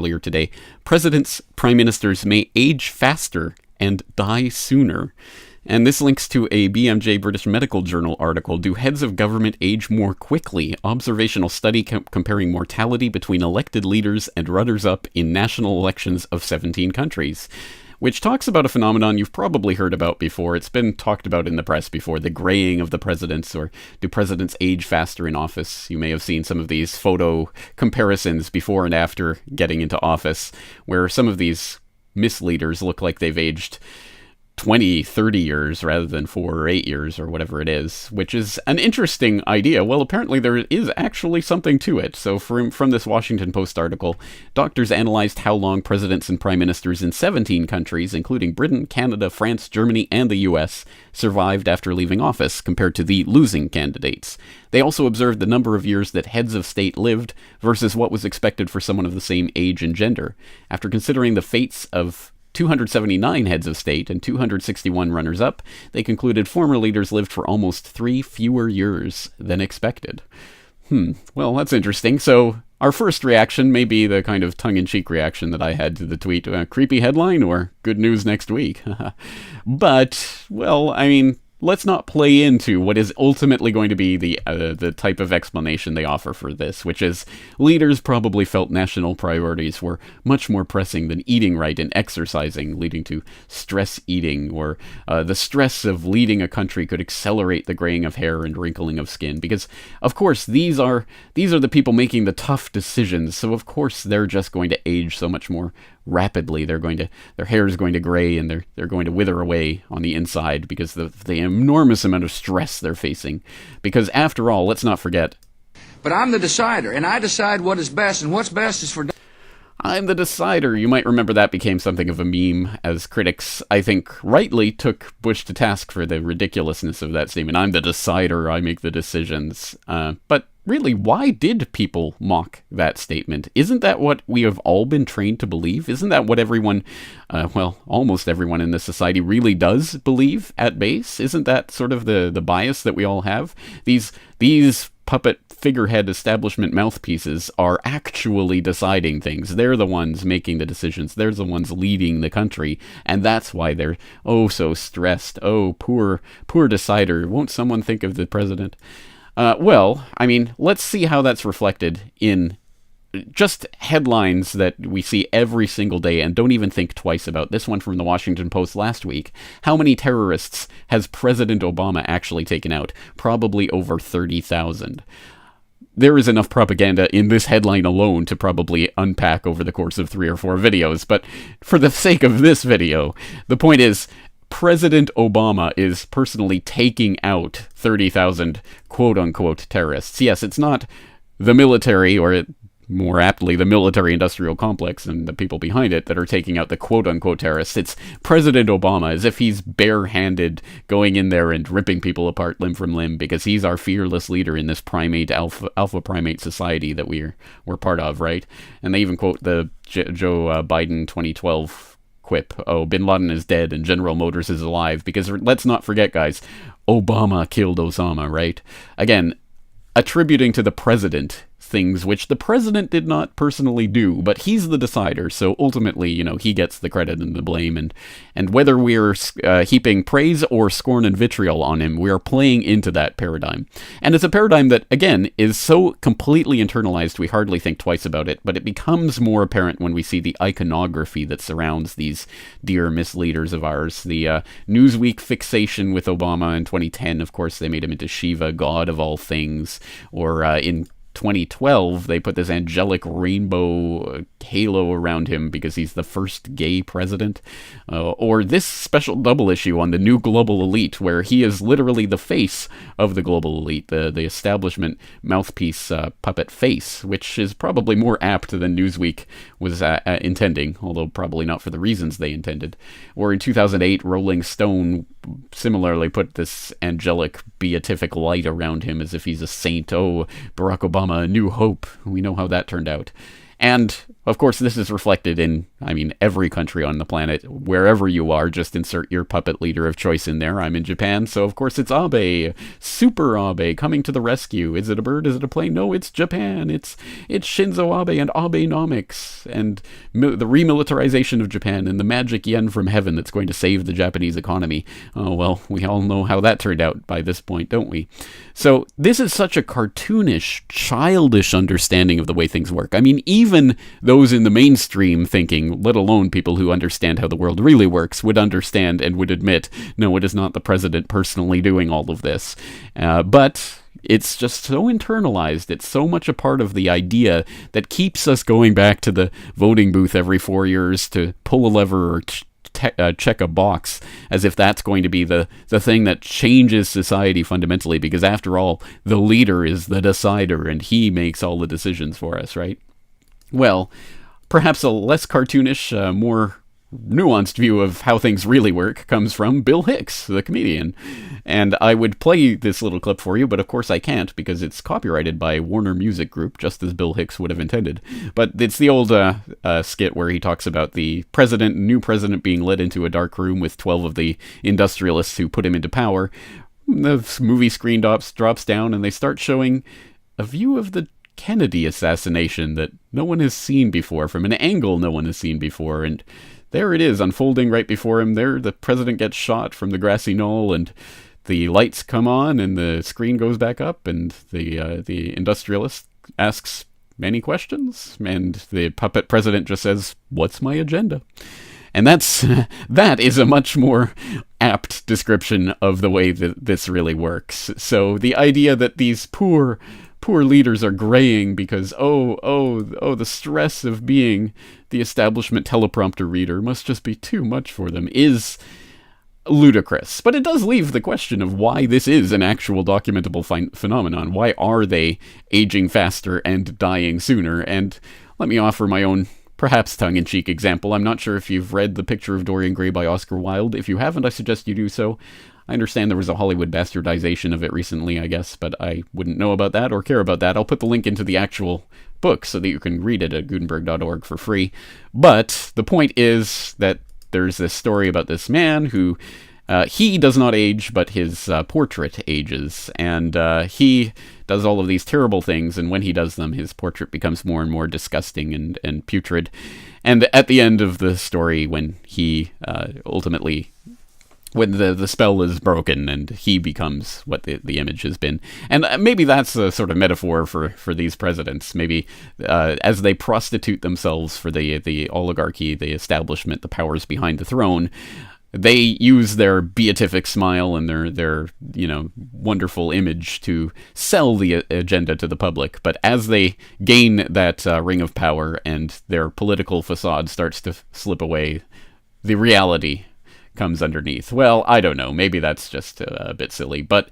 earlier today, presidents, prime ministers may age faster and die sooner. And this links to a BMJ British Medical Journal article. Do heads of government age more quickly? Observational study comparing mortality between elected leaders and runners-up in national elections of 17 countries. Which talks about a phenomenon you've probably heard about before. It's been talked about in the press before, the graying of the presidents, or do presidents age faster in office? You may have seen some of these photo comparisons before and after getting into office, where some of these misleaders look like they've aged 20, 30 years rather than 4 or 8 years or whatever it is, which is an interesting idea. Well, apparently there is actually something to it. So from this Washington Post article, doctors analyzed how long presidents and prime ministers in 17 countries, including Britain, Canada, France, Germany, and the US, survived after leaving office compared to the losing candidates. They also observed the number of years that heads of state lived versus what was expected for someone of the same age and gender. After considering the fates of 279 heads of state and 261 runners-up, they concluded former leaders lived for almost 3 fewer years than expected. Well, that's interesting. So our first reaction may be the kind of tongue-in-cheek reaction that I had to the tweet, creepy headline or good news next week. But, well, I mean, let's not play into what is ultimately going to be the type of explanation they offer for this, which is leaders probably felt national priorities were much more pressing than eating right and exercising, leading to stress eating, or the stress of leading a country could accelerate the graying of hair and wrinkling of skin. Because, of course, these are the people making the tough decisions, so of course they're just going to age so much more rapidly. Their hair is going to gray, and they're going to wither away on the inside because of the enormous amount of stress they're facing. Because after all, let's not forget, but I'm the decider, and I decide what is best, and what's best is for... I'm the decider. You might remember that became something of a meme, as critics, I think, rightly took Bush to task for the ridiculousness of that statement. I'm the decider, I make the decisions. But really, why did people mock that statement? Isn't that what we have all been trained to believe? Isn't that what everyone, almost everyone in this society really does believe at base? Isn't that sort of the bias that we all have? These puppet figurehead establishment mouthpieces are actually deciding things. They're the ones making the decisions. They're the ones leading the country. And that's why they're so stressed. Oh, poor decider. Won't someone think of the president? Well, I mean, let's see how that's reflected in just headlines that we see every single day and don't even think twice about. This one from the Washington Post last week. How many terrorists has President Obama actually taken out? Probably over 30,000. There is enough propaganda in this headline alone to probably unpack over the course of 3 or 4 videos, but for the sake of this video, the point is, President Obama is personally taking out 30,000 quote-unquote terrorists. Yes, it's not the military, or more aptly, the military-industrial complex and the people behind it that are taking out the quote-unquote terrorists. It's President Obama, as if he's bare-handed going in there and ripping people apart limb from limb, because he's our fearless leader in this primate, alpha primate society that we're part of, right? And they even quote the Joe Biden 2012 quip, bin Laden is dead and General Motors is alive, because let's not forget, guys, Obama killed Osama, right? Again, attributing to the president things which the president did not personally do, but he's the decider, so ultimately, he gets the credit and the blame, and whether we're heaping praise or scorn and vitriol on him, we are playing into that paradigm. And it's a paradigm that, again, is so completely internalized we hardly think twice about it, but it becomes more apparent when we see the iconography that surrounds these dear misleaders of ours. The Newsweek fixation with Obama in 2010, of course, they made him into Shiva, god of all things, or in 2012, they put this angelic rainbow halo around him because he's the first gay president. Or this special double issue on the new global elite, where he is literally the face of the global elite, the establishment mouthpiece puppet face, which is probably more apt than Newsweek was intending, although probably not for the reasons they intended. Or in 2008, Rolling Stone similarly put this angelic beatific light around him as if he's a saint. Oh, Barack Obama, a new hope. We know how that turned out. And, of course, this is reflected in, every country on the planet. Wherever you are, just insert your puppet leader of choice in there. I'm in Japan, so of course it's Abe. Super Abe coming to the rescue. Is it a bird? Is it a plane? No, it's Japan. It's Shinzo Abe and Abenomics. And the remilitarization of Japan and the magic yen from heaven that's going to save the Japanese economy. Oh, well, we all know how that turned out by this point, don't we? So this is such a cartoonish, childish understanding of the way things work. Even those in the mainstream thinking, let alone people who understand how the world really works, would understand and would admit, no, it is not the president personally doing all of this. But it's just so internalized. It's so much a part of the idea that keeps us going back to the voting booth every 4 years to pull a lever or check a box, as if that's going to be the thing that changes society fundamentally, because after all, the leader is the decider and he makes all the decisions for us, right? Well, perhaps a less cartoonish, more nuanced view of how things really work comes from Bill Hicks, the comedian. And I would play this little clip for you, but of course I can't because it's copyrighted by Warner Music Group, just as Bill Hicks would have intended. But it's the old skit where he talks about the new president being led into a dark room with 12 of the industrialists who put him into power. The movie screen drops down and they start showing a view of the Kennedy assassination that no one has seen before, from an angle no one has seen before, and there it is, unfolding right before him. There, the president gets shot from the grassy knoll, and the lights come on, and the screen goes back up, and the industrialist asks many questions, and the puppet president just says, "What's my agenda?" And that is a much more apt description of the way that this really works. So the idea that these poor leaders are graying because, the stress of being the establishment teleprompter reader must just be too much for them is ludicrous. But it does leave the question of why this is an actual documentable phenomenon. Why are they aging faster and dying sooner? And let me offer my own, perhaps tongue-in-cheek example. I'm not sure if you've read The Picture of Dorian Gray by Oscar Wilde. If you haven't, I suggest you do so. I understand there was a Hollywood bastardization of it recently, I guess, but I wouldn't know about that or care about that. I'll put the link into the actual book so that you can read it at Gutenberg.org for free. But the point is that there's this story about this man who, he does not age, but his portrait ages, and he does all of these terrible things, and when he does them, his portrait becomes more and more disgusting and putrid. And at the end of the story, when he ultimately... when the spell is broken and he becomes what the image has been. And maybe that's a sort of metaphor for these presidents. Maybe as they prostitute themselves for the oligarchy, the establishment, the powers behind the throne, they use their beatific smile and their wonderful image to sell the agenda to the public. But as they gain that ring of power and their political facade starts to slip away, the reality comes underneath. Well, I don't know. Maybe that's just a bit silly, but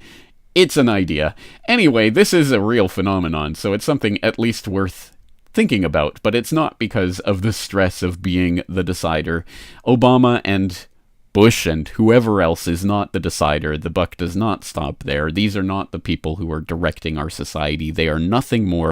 it's an idea. Anyway, this is a real phenomenon, so it's something at least worth thinking about, but it's not because of the stress of being the decider. Obama and Bush and whoever else is not the decider. The buck does not stop there. These are not the people who are directing our society. They are nothing more